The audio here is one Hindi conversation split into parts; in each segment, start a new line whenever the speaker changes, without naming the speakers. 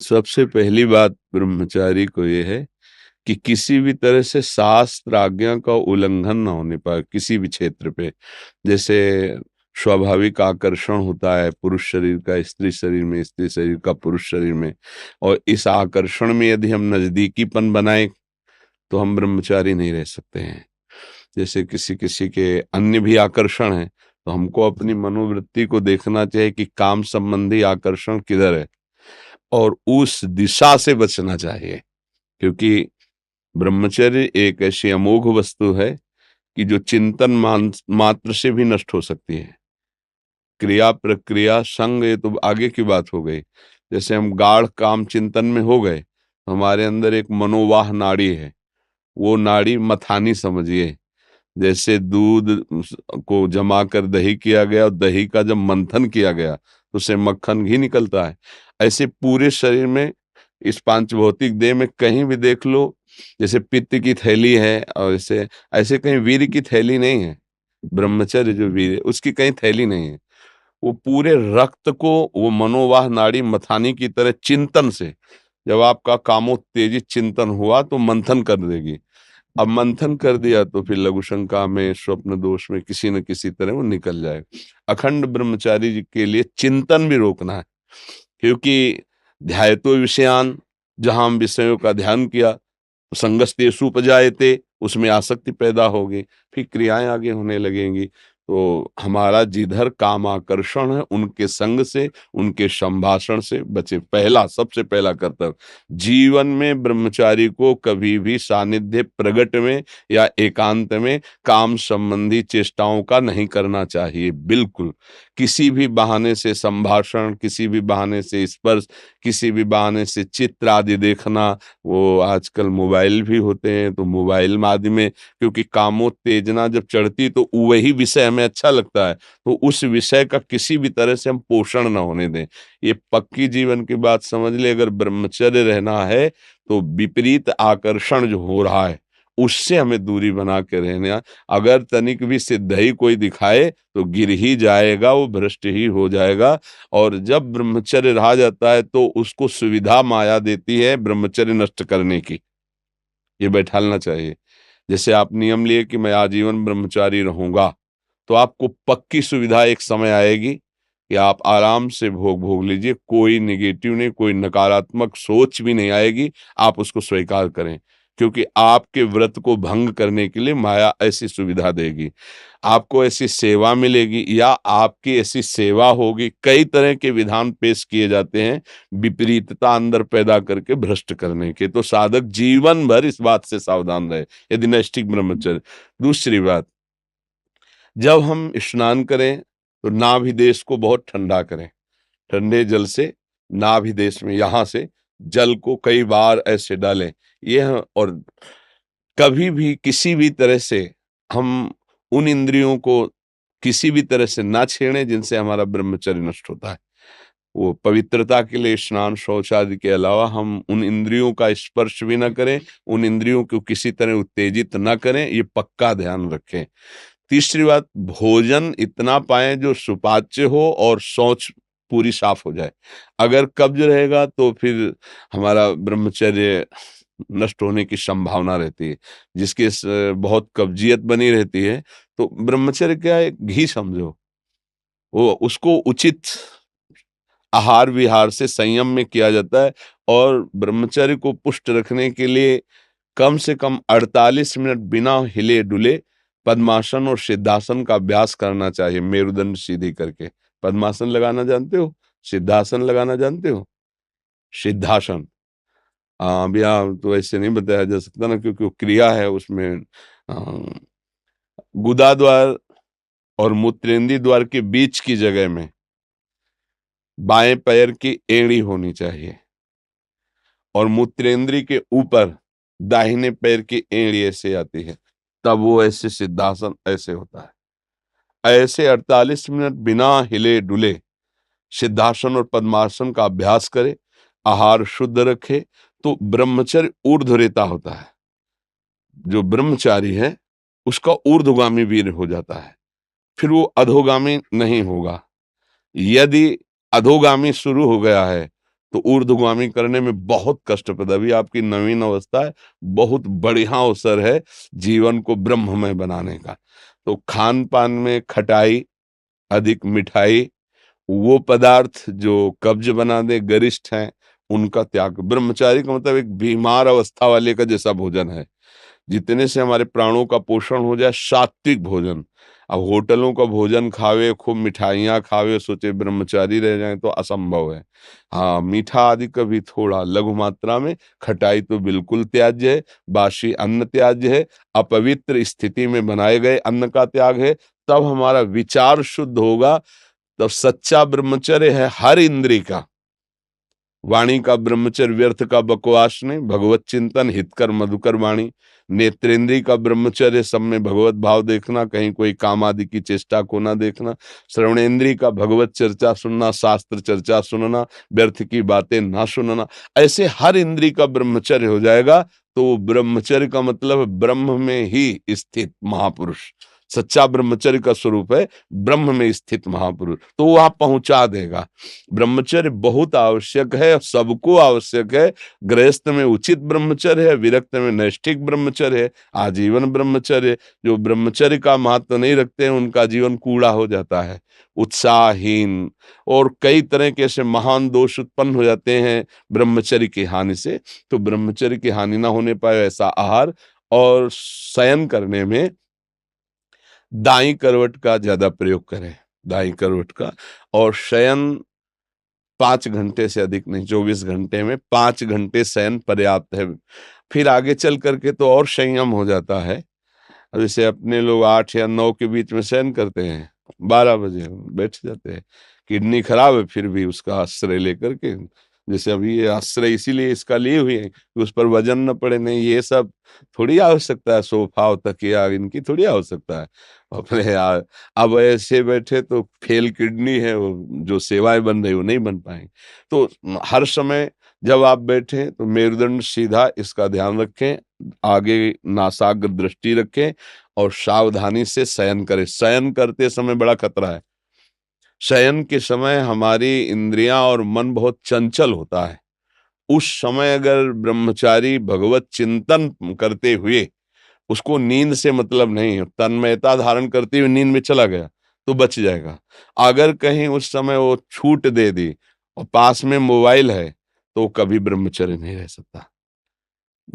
सबसे पहली बात ब्रह्मचारी को ये है कि किसी भी तरह से शास्त्र आज्ञा का उल्लंघन ना होने पाए किसी भी क्षेत्र पे। जैसे स्वाभाविक आकर्षण होता है पुरुष शरीर का स्त्री शरीर में, स्त्री शरीर का पुरुष शरीर में, और इस आकर्षण में यदि हम नजदीकीपन बनाए तो हम ब्रह्मचारी नहीं रह सकते हैं। जैसे किसी किसी के अन्य भी आकर्षण है, तो हमको अपनी मनोवृत्ति को देखना चाहिए कि काम संबंधी आकर्षण किधर है और उस दिशा से बचना चाहिए। क्योंकि ब्रह्मचर्य एक ऐसी अमोघ वस्तु है कि जो चिंतन मात्र से भी नष्ट हो सकती है। क्रिया प्रक्रिया संग ये तो आगे की बात हो गई। जैसे हम गाढ़ काम चिंतन में हो गए, हमारे अंदर एक मनोवाह नाड़ी है, वो नाड़ी मथानी समझिए। जैसे दूध को जमा कर दही किया गया और दही का जब मंथन किया गया तो उससे मक्खन घी निकलता है। ऐसे पूरे शरीर में, इस पांच भौतिक देह में कहीं भी देख लो, जैसे पित्त की थैली है और ऐसे ऐसे कहीं वीर्य की थैली नहीं है। ब्रह्मचर्य जो वीर्य है उसकी कहीं थैली नहीं है। वो पूरे रक्त को वो मनोवाह नाड़ी मथानी की तरह चिंतन से, जब आपका कामोत्तेजित चिंतन हुआ तो मंथन कर देगी। अब मंथन कर दिया तो फिर लघु शंका में, स्वप्न दोष में किसी न किसी तरह वो निकल जाएगा। अखंड ब्रह्मचारी जी के लिए चिंतन भी रोकना है, क्योंकि ध्यायतो विषयान, जहां हम विषयों का ध्यान किया तो संगस्तेषु उपजायते, उसमें आसक्ति पैदा होगी, फिर क्रियाएं आगे होने लगेंगी। तो हमारा जिधर काम आकर्षण है उनके संग से, उनके संभाषण से बचे। पहला, सबसे पहला कर्तव्य, जीवन में ब्रह्मचारी को कभी भी सानिध्य प्रगट में या एकांत में काम संबंधी चेष्टाओं का नहीं करना चाहिए। बिल्कुल किसी भी बहाने से संभाषण, किसी भी बहाने से स्पर्श, किसी भी बहाने से चित्र आदि देखना, वो आजकल मोबाइल भी होते हैं तो मोबाइल आदि में, क्योंकि कामोत्तेजना जब चढ़ती तो वही विषय हमें अच्छा लगता है, तो उस विषय का किसी भी तरह से हम पोषण ना होने दें। ये पक्की जीवन की बात समझ ले। अगर ब्रह्मचर्य रहना है तो विपरीत आकर्षण जो हो रहा है उससे हमें दूरी बना के रहना। अगर तनिक भी सिद्धि कोई दिखाए तो गिर ही जाएगा, वो भ्रष्ट ही हो जाएगा। और जब ब्रह्मचर्य रहा जाता है तो उसको सुविधा माया देती है ब्रह्मचर्य नष्ट करने की, ये बैठालना चाहिए। जैसे आप नियम लिए कि मैं आजीवन ब्रह्मचारी रहूंगा, तो आपको पक्की सुविधा एक समय आएगी कि आप आराम से भोग भोग लीजिए, कोई निगेटिव नहीं, कोई नकारात्मक सोच भी नहीं आएगी। आप उसको स्वीकार करें, क्योंकि आपके व्रत को भंग करने के लिए माया ऐसी सुविधा देगी। आपको ऐसी सेवा मिलेगी या आपकी ऐसी सेवा होगी, कई तरह के विधान पेश किए जाते हैं विपरीतता अंदर पैदा करके भ्रष्ट करने के। तो साधक जीवन भर इस बात से सावधान रहे यदि नैष्ठिक ब्रह्मचर्य। दूसरी बात, जब हम स्नान करें तो नाभि देश को बहुत ठंडा करें। ठंडे जल से नाभि देश में यहाँ से जल को कई बार ऐसे डालें। यह, और कभी भी किसी भी तरह से हम उन इंद्रियों को किसी भी तरह से ना छेड़ें जिनसे हमारा ब्रह्मचर्य नष्ट होता है। वो पवित्रता के लिए स्नान शौच आदि के अलावा हम उन इंद्रियों का स्पर्श भी ना करें, उन इंद्रियों को किसी तरह उत्तेजित ना करें, ये पक्का ध्यान रखें। तीसरी बात, भोजन इतना पाएं जो सुपाच्य हो और शौच पूरी साफ हो जाए। अगर कब्ज रहेगा तो फिर हमारा ब्रह्मचर्य नष्ट होने की संभावना रहती है। जिसके बहुत कब्जियत बनी रहती है, तो ब्रह्मचर्य क्या है, घी समझो। वो उसको उचित आहार विहार से संयम में किया जाता है। और ब्रह्मचर्य को पुष्ट रखने के लिए कम से कम 48 मिनट बिना हिले डुले पद्मासन और सिद्धासन का अभ्यास करना चाहिए, मेरुदंड सीधी करके। पद्मासन लगाना जानते हो? सिद्धासन लगाना जानते हो? सिद्धासन, अभी तो ऐसे नहीं बताया जा सकता ना, क्योंकि वो क्रिया है उसमें। गुदा द्वार और मूत्रेंदी द्वार के बीच की जगह में बाएं पैर की एड़ी होनी चाहिए, और मूत्रेंद्री के ऊपर दाहिने पैर की एड़ी ऐसे आती है, तब वो ऐसे सिद्धासन ऐसे होता है। ऐसे 48 मिनट बिना हिले डुले सिद्धासन और पद्मासन का अभ्यास करे, आहार शुद्ध रखे, तो ब्रह्मचर्य ऊर्ध्वरेता होता है। जो ब्रह्मचारी है उसका ऊर्ध्वगामी वीर हो जाता है, फिर वो अधोगामी नहीं होगा। यदि अधोगामी शुरू हो गया है तो ऊर्ध्वगामी करने में बहुत कष्टप्रद। अभी आपकी नवीन अवस्था है, बहुत बढ़िया अवसर है जीवन को ब्रह्ममय बनाने का। तो खान पान में खटाई, अधिक मिठाई, वो पदार्थ जो कब्ज बना दे, गरिष्ठ हैं, उनका त्याग। ब्रह्मचारी का मतलब एक बीमार अवस्था वाले का जैसा भोजन है, जितने से हमारे प्राणों का पोषण हो जाए, सात्विक भोजन। अब होटलों का भोजन खावे, खूब मिठाइयाँ खावे, सोचे ब्रह्मचारी रह जाए तो असंभव है। हाँ, मीठा आदि कभी थोड़ा लघु मात्रा में, खटाई तो बिल्कुल त्याज्य है, बासी अन्न त्याज्य है, अपवित्र स्थिति में बनाए गए अन्न का त्याग है। तब हमारा विचार शुद्ध होगा, तब सच्चा ब्रह्मचर्य है हर इंद्री का। वाणी का ब्रह्मचर्य व्यर्थ का बकवास नहीं, भगवत चिंतन, हितकर मधुकर वाणी। नेत्रेंद्री का ब्रह्मचर्य, सब में भगवत भाव देखना, कहीं कोई काम आदि की चेष्टा को ना देखना। श्रवणेन्द्री का भगवत चर्चा सुनना, शास्त्र चर्चा सुनना, व्यर्थ की बातें ना सुनना। ऐसे हर इंद्री का ब्रह्मचर्य हो जाएगा, तो ब्रह्मचर्य का मतलब ब्रह्म में ही स्थित महापुरुष। सच्चा ब्रह्मचर्य का स्वरूप है ब्रह्म में स्थित महापुरुष, तो वह पहुंचा देगा। ब्रह्मचर्य बहुत आवश्यक है, सबको आवश्यक है। गृहस्थ में उचित ब्रह्मचर्य है, विरक्त में नैष्ठिक ब्रह्मचर्य है, आजीवन ब्रह्मचर्य। जो ब्रह्मचर्य का महत्व नहीं रखते हैं, उनका जीवन कूड़ा हो जाता है, उत्साहहीन, और कई तरह के ऐसे महान दोष उत्पन्न हो जाते हैं ब्रह्मचर्य की हानि से। तो ब्रह्मचर्य की हानि ना होने पाए ऐसा आहार, और शयन करने में दाई करवट का ज्यादा प्रयोग करें, दाई करवट का। और शयन 5 घंटे से अधिक नहीं, 24 घंटे में 5 घंटे शयन पर्याप्त है। फिर आगे चल करके तो और संयम हो जाता है। अब जैसे अपने लोग 8 या 9 के बीच में शयन करते हैं, 12 बजे बैठ जाते हैं। किडनी खराब है फिर भी उसका आश्रय लेकर के, जैसे अभी ये आश्रय इसीलिए इसका लिए हुए हैं कि उस पर वजन न पड़े। नहीं, ये सब थोड़ी आवश्यकता है, सोफा और तकिया इनकी थोड़ी आवश्यकता है अपने यार। अब ऐसे बैठे तो फेल किडनी है, वो जो सेवाएं बन रही वो नहीं बन पाएंगी। तो हर समय जब आप बैठे तो मेरुदंड सीधा, इसका ध्यान रखें, आगे नासाग्र दृष्टि रखें, और सावधानी से शयन करें। शयन करते समय बड़ा खतरा है। शयन के समय हमारी इंद्रियां और मन बहुत चंचल होता है। उस समय अगर ब्रह्मचारी भगवत चिंतन करते हुए, उसको नींद से मतलब नहीं है, तन्मयता धारण करते हुए नींद में चला गया तो बच जाएगा। अगर कहीं उस समय वो छूट दे दी और पास में मोबाइल है, तो कभी ब्रह्मचर्य नहीं रह सकता।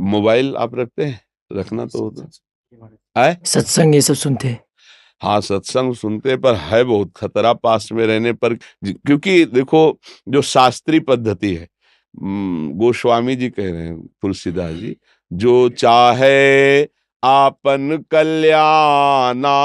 मोबाइल आप रखते हैं? रखना तो होता है।
सत्संग ये सब सुनते हैं।
हाँ, सत्संग सुनते, पर है बहुत खतरा पास में रहने पर। क्योंकि देखो, जो शास्त्रीय पद्धति है, गोस्वामी जी कह रहे हैं, तुलसीदास जी, जो चाहे आपन कल्याणा,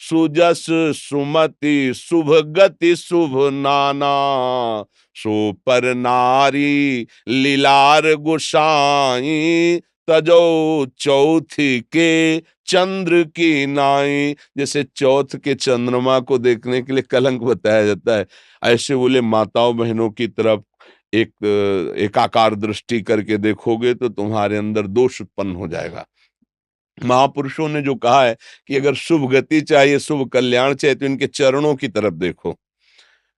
सुजस सुमति शुभ गति शुभ नाना, सो पर नारी लीलार गोसाई, तजो चौथी के चंद्र की नाई। जैसे चौथ के चंद्रमा को देखने के लिए कलंक बताया जाता है, ऐसे बोले माताओं बहनों की तरफ एकाकार दृष्टि करके देखोगे तो तुम्हारे अंदर दोष उत्पन्न हो जाएगा। महापुरुषों ने जो कहा है कि अगर शुभ गति चाहिए, शुभ कल्याण चाहिए, तो इनके चरणों की तरफ देखो।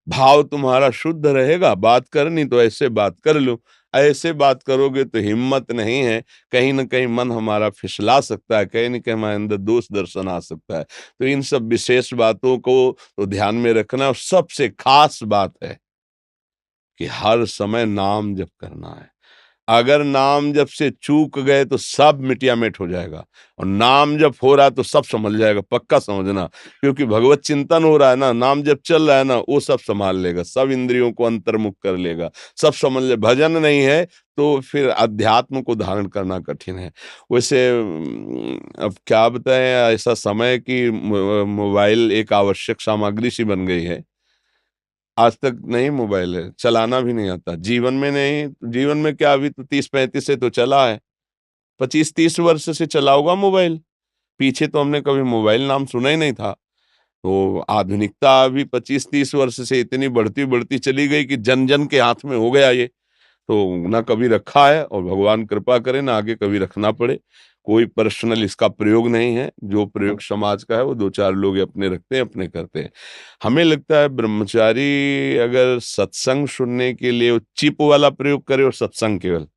भाव तुम्हारा शुद्ध रहेगा, बात करनी तो ऐसे बात कर लो। ऐसे बात करोगे तो हिम्मत नहीं है, कहीं ना कहीं मन हमारा फिसला सकता है, कहीं ना कहीं हमारे अंदर दोष दर्शन आ सकता है। तो इन सब विशेष बातों को तो ध्यान में रखना। और सबसे खास बात है कि हर समय नाम जप करना है। अगर नाम जप से चूक गए तो सब मिटिया मिट हो जाएगा, और नाम जप हो रहा है तो सब समझ जाएगा, पक्का समझना। क्योंकि भगवत चिंतन हो रहा है ना, नाम जप चल रहा है ना, वो सब संभाल लेगा, सब इंद्रियों को अंतर्मुख कर लेगा, सब समझ ले। भजन नहीं है तो फिर अध्यात्म को धारण करना कठिन है। वैसे अब क्या बताएं, ऐसा समय कि मोबाइल एक आवश्यक सामग्री सी बन गई है। आज तक नहीं मोबाइल है, चलाना भी नहीं आता, जीवन में नहीं। जीवन में क्या, अभी तो 30-35 से तो चला है, 25-30 वर्ष से चला होगा मोबाइल। पीछे तो हमने कभी मोबाइल नाम सुना ही नहीं था। तो आधुनिकता अभी 25-30 वर्ष से इतनी बढ़ती बढ़ती चली गई कि जन जन के हाथ में हो गया ये। तो ना कभी रखा है, और भगवान कृपा करे ना आगे कभी रखना पड़े। कोई पर्सनल इसका प्रयोग नहीं है, जो प्रयोग समाज का है वो दो चार लोग अपने रखते हैं, अपने करते हैं। हमें लगता है ब्रह्मचारी अगर सत्संग सुनने के लिए वो चिप वाला प्रयोग करे और सत्संग केवल,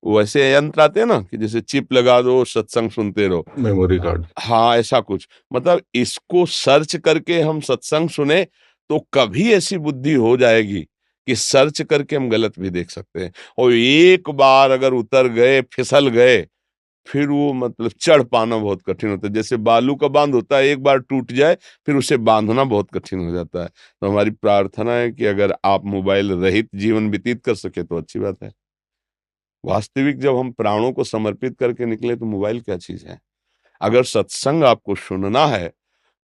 वैसे यंत्र आते हैं ना कि जैसे चिप लगा दो सत्संग सुनते रहो,
मेमोरी कार्ड।
हाँ ऐसा कुछ, मतलब इसको सर्च करके हम सत्संग सुने तो कभी ऐसी बुद्धि हो जाएगी कि सर्च करके हम गलत भी देख सकते हैं। और एक बार अगर उतर गए, फिसल गए, फिर वो मतलब चढ़ पाना बहुत कठिन होता है। जैसे बालू का बांध होता है, एक बार टूट जाए फिर उसे बांधना बहुत कठिन हो जाता है। तो हमारी प्रार्थना है कि अगर आप मोबाइल रहित जीवन व्यतीत कर सके तो अच्छी बात है। वास्तविक जब हम प्राणों को समर्पित करके निकले तो मोबाइल क्या चीज है। अगर सत्संग आपको सुनना है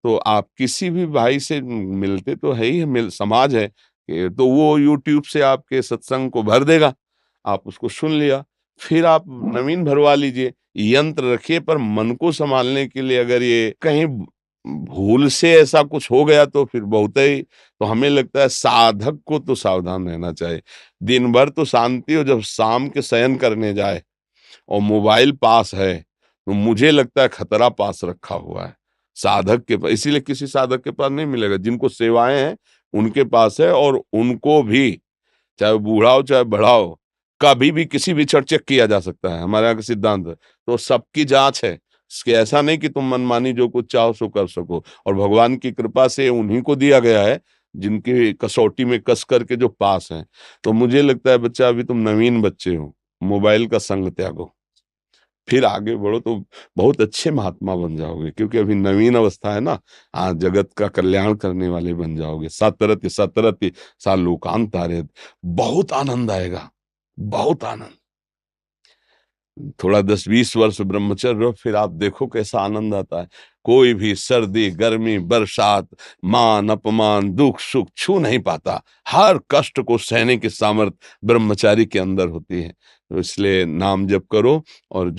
तो आप किसी भी भाई से मिलते तो है ही, मिल समाज है तो वो यूट्यूब से आपके सत्संग को भर देगा, आप उसको सुन लिया, फिर आप नवीन भरवा लीजिए। यंत्र रखिए, पर मन को संभालने के लिए अगर ये कहीं भूल से ऐसा कुछ हो गया तो फिर बहुत ही, तो हमें लगता है साधक को तो सावधान रहना चाहिए। दिन भर तो शांति हो, जब शाम के शयन करने जाए और मोबाइल पास है तो मुझे लगता है खतरा पास रखा हुआ है साधक के पास। इसीलिए किसी साधक के पास नहीं मिलेगा, जिनको सेवाएं हैं उनके पास है, और उनको भी चाहे वो बूढ़ा हो चाहे बड़ा हो, कभी भी किसी भी क्षण चेक किया जा सकता है। हमारे यहाँ का सिद्धांत है, तो सबकी जांच है। इसके ऐसा नहीं कि तुम मनमानी जो कुछ चाहो सो कर सको, और भगवान की कृपा से उन्हीं को दिया गया है जिनकी कसौटी में कस करके जो पास हैं। तो मुझे लगता है बच्चा, अभी तुम नवीन बच्चे हो, मोबाइल का संग त्यागो, फिर आगे बढ़ो तो बहुत अच्छे महात्मा बन जाओगे, क्योंकि अभी नवीन अवस्था है ना। हाँ, जगत का कल्याण करने वाले बन जाओगे। सतरति सतरति सा लोकांत आरे, बहुत आनंद आएगा, बहुत आनंद। थोड़ा 10-20 वर्ष ब्रह्मचर्य रहो, फिर आप देखो कैसा आनंद आता है। कोई भी सर्दी गर्मी बरसात मान अपमान दुख सुख छू नहीं पाता। हर कष्ट को सहने की सामर्थ्य ब्रह्मचारी के अंदर होती है। तो इसलिए नाम जप करो, और